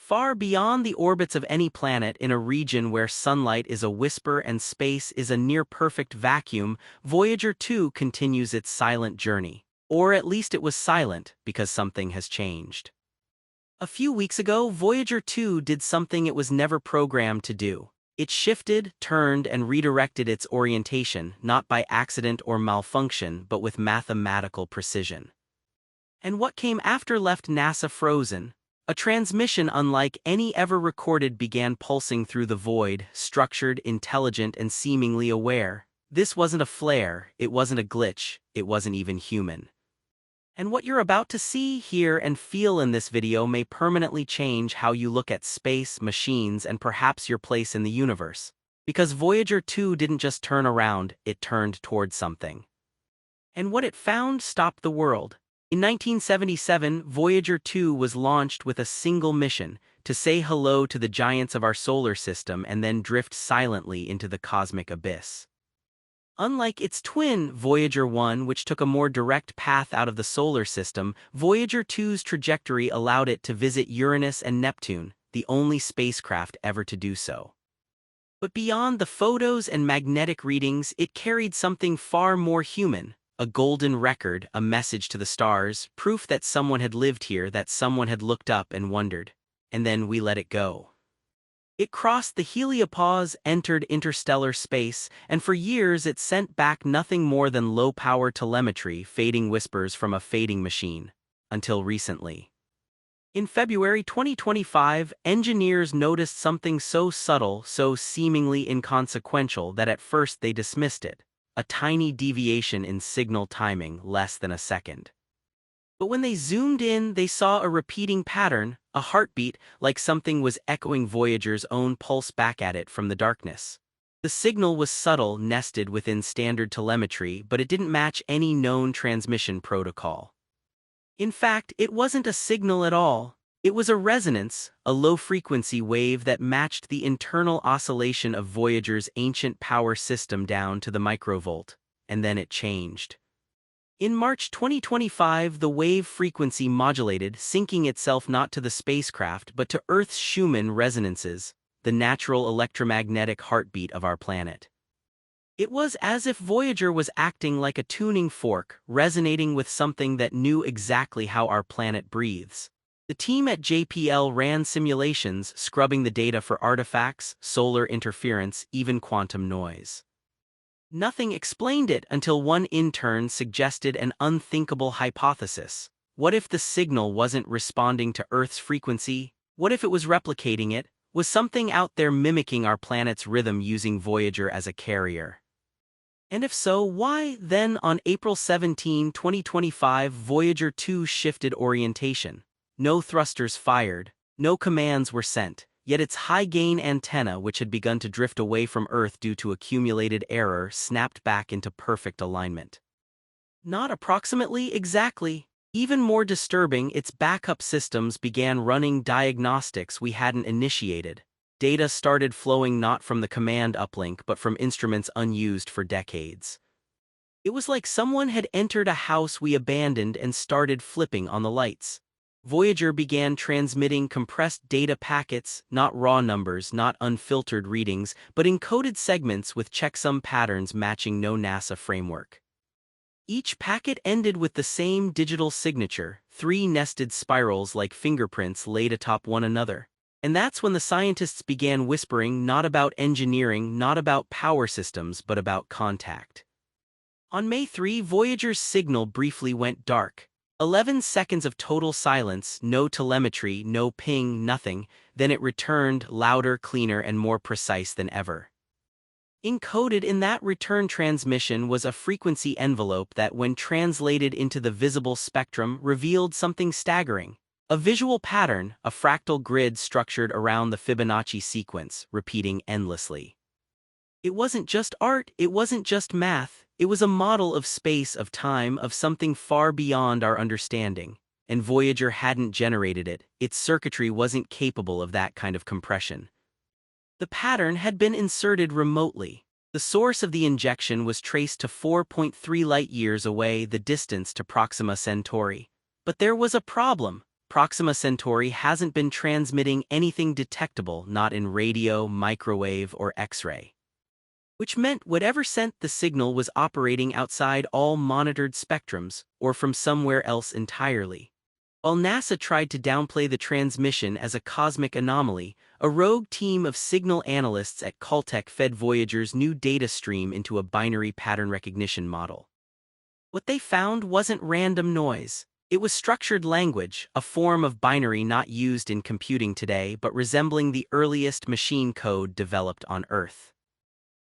Far beyond the orbits of any planet, in a region where sunlight is a whisper and space is a near-perfect vacuum, Voyager 2 continues its silent journey. Or at least it was silent, because something has changed. A few weeks ago, Voyager 2 did something it was never programmed to do. It shifted, turned, and redirected its orientation, not by accident or malfunction, but with mathematical precision. And what came after left NASA frozen. A transmission unlike any ever recorded began pulsing through the void, structured, intelligent, and seemingly aware. This wasn't a flare, it wasn't a glitch, it wasn't even human. And what you're about to see, hear, and feel in this video may permanently change how you look at space, machines, and perhaps your place in the universe. Because Voyager 2 didn't just turn around, it turned toward something. And what it found stopped the world. In 1977, Voyager 2 was launched with a single mission, to say hello to the giants of our solar system and then drift silently into the cosmic abyss. Unlike its twin, Voyager 1, which took a more direct path out of the solar system, Voyager 2's trajectory allowed it to visit Uranus and Neptune, the only spacecraft ever to do so. But beyond the photos and magnetic readings, it carried something far more human. A golden record, a message to the stars, proof that someone had lived here, that someone had looked up and wondered. And then we let it go. It crossed the heliopause, entered interstellar space, and for years it sent back nothing more than low-power telemetry, fading whispers from a fading machine. Until recently. In February 2025, engineers noticed something so subtle, so seemingly inconsequential that at first they dismissed it. A tiny deviation in signal timing, less than a second. But when they zoomed in, they saw a repeating pattern, a heartbeat, like something was echoing Voyager's own pulse back at it from the darkness. The signal was subtle, nested within standard telemetry, but it didn't match any known transmission protocol. In fact, it wasn't a signal at all. It was a resonance, a low-frequency wave that matched the internal oscillation of Voyager's ancient power system down to the microvolt, and then it changed. In March 2025, the wave frequency modulated, syncing itself not to the spacecraft but to Earth's Schumann resonances, the natural electromagnetic heartbeat of our planet. It was as if Voyager was acting like a tuning fork, resonating with something that knew exactly how our planet breathes. The team at JPL ran simulations, scrubbing the data for artifacts, solar interference, even quantum noise. Nothing explained it until one intern suggested an unthinkable hypothesis. What if the signal wasn't responding to Earth's frequency? What if it was replicating it? Was something out there mimicking our planet's rhythm using Voyager as a carrier? And if so, why? Then, on April 17, 2025, Voyager 2 shifted orientation. No thrusters fired, no commands were sent, yet its high-gain antenna, which had begun to drift away from Earth due to accumulated error, snapped back into perfect alignment. Not approximately, exactly. Even more disturbing, its backup systems began running diagnostics we hadn't initiated. Data started flowing not from the command uplink but from instruments unused for decades. It was like someone had entered a house we abandoned and started flipping on the lights. Voyager began transmitting compressed data packets, not raw numbers, not unfiltered readings, but encoded segments with checksum patterns matching no NASA framework. Each packet ended with the same digital signature, 3 nested spirals like fingerprints laid atop one another. And that's when the scientists began whispering not about engineering, not about power systems, but about contact. On May 3, Voyager's signal briefly went dark. 11 seconds of total silence, no telemetry, no ping, nothing. Then it returned, louder, cleaner, and more precise than ever. Encoded in that return transmission was a frequency envelope that, when translated into the visible spectrum, revealed something staggering. A visual pattern, a fractal grid structured around the Fibonacci sequence, repeating endlessly. It wasn't just art, it wasn't just math, it was a model of space, of time, of something far beyond our understanding. And Voyager hadn't generated it, its circuitry wasn't capable of that kind of compression. The pattern had been inserted remotely. The source of the injection was traced to 4.3 light-years away, the distance to Proxima Centauri. But there was a problem. Proxima Centauri hasn't been transmitting anything detectable, not in radio, microwave, or X-ray. Which meant whatever sent the signal was operating outside all monitored spectrums, or from somewhere else entirely. While NASA tried to downplay the transmission as a cosmic anomaly, a rogue team of signal analysts at Caltech fed Voyager's new data stream into a binary pattern recognition model. What they found wasn't random noise. It was structured language, a form of binary not used in computing today but resembling the earliest machine code developed on Earth.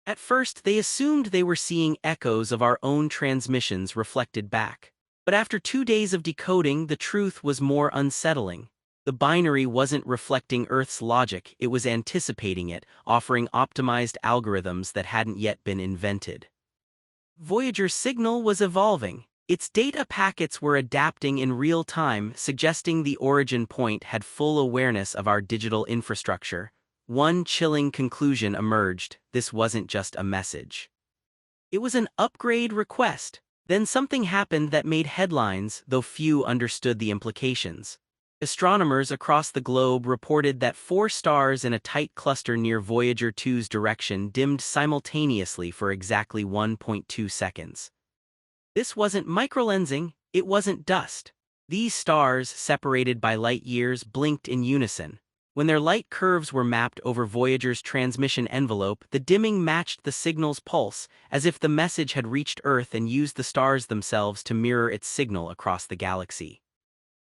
At first, they assumed they were seeing echoes of our own transmissions reflected back. But after 2 days of decoding, the truth was more unsettling. The binary wasn't reflecting Earth's logic, it was anticipating it, offering optimized algorithms that hadn't yet been invented. Voyager's signal was evolving. Its data packets were adapting in real time, suggesting the origin point had full awareness of our digital infrastructure. One chilling conclusion emerged: this wasn't just a message. It was an upgrade request. Then something happened that made headlines, though few understood the implications. Astronomers across the globe reported that 4 stars in a tight cluster near Voyager 2's direction dimmed simultaneously for exactly 1.2 seconds. This wasn't microlensing, it wasn't dust. These stars, separated by light years, blinked in unison. When their light curves were mapped over Voyager's transmission envelope, the dimming matched the signal's pulse, as if the message had reached Earth and used the stars themselves to mirror its signal across the galaxy.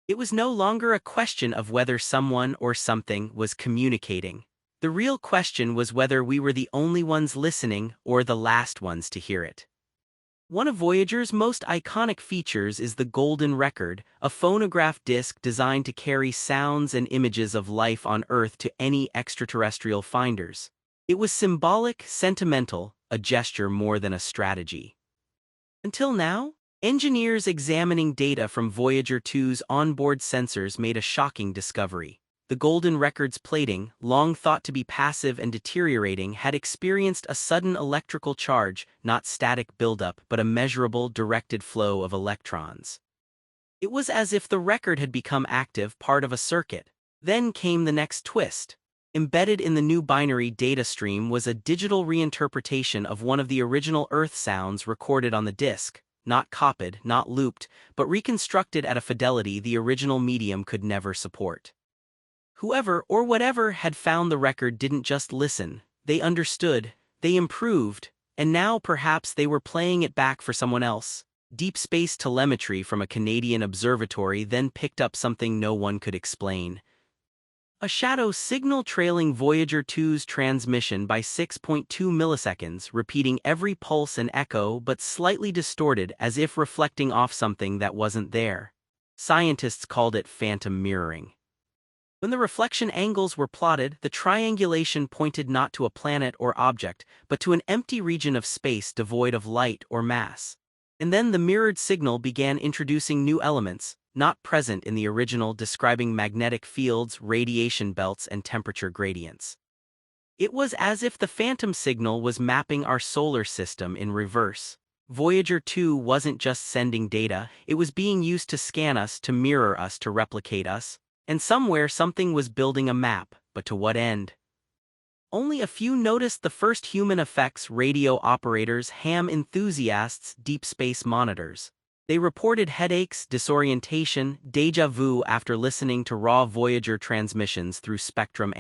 It was no longer a question of whether someone or something was communicating. The real question was whether we were the only ones listening or the last ones to hear it. One of Voyager's most iconic features is the Golden Record, a phonograph disc designed to carry sounds and images of life on Earth to any extraterrestrial finders. It was symbolic, sentimental, a gesture more than a strategy. Until now, engineers examining data from Voyager 2's onboard sensors made a shocking discovery. The Golden Record's plating, long thought to be passive and deteriorating, had experienced a sudden electrical charge, not static buildup but a measurable, directed flow of electrons. It was as if the record had become active, part of a circuit. Then came the next twist. Embedded in the new binary data stream was a digital reinterpretation of one of the original Earth sounds recorded on the disk, not copied, not looped, but reconstructed at a fidelity the original medium could never support. Whoever or whatever had found the record didn't just listen, they understood, they improved, and now perhaps they were playing it back for someone else. Deep space telemetry from a Canadian observatory then picked up something no one could explain. A shadow signal trailing Voyager 2's transmission by 6.2 milliseconds, repeating every pulse and echo but slightly distorted as if reflecting off something that wasn't there. Scientists called it phantom mirroring. When the reflection angles were plotted, the triangulation pointed not to a planet or object, but to an empty region of space devoid of light or mass. And then the mirrored signal began introducing new elements, not present in the original, describing magnetic fields, radiation belts, and temperature gradients. It was as if the phantom signal was mapping our solar system in reverse. Voyager 2 wasn't just sending data, it was being used to scan us, to mirror us, to replicate us. And somewhere something was building a map, but to what end? Only a few noticed the first human effects: radio operators, ham enthusiasts, deep space monitors. They reported headaches, disorientation, déjà vu after listening to raw Voyager transmissions through spectrum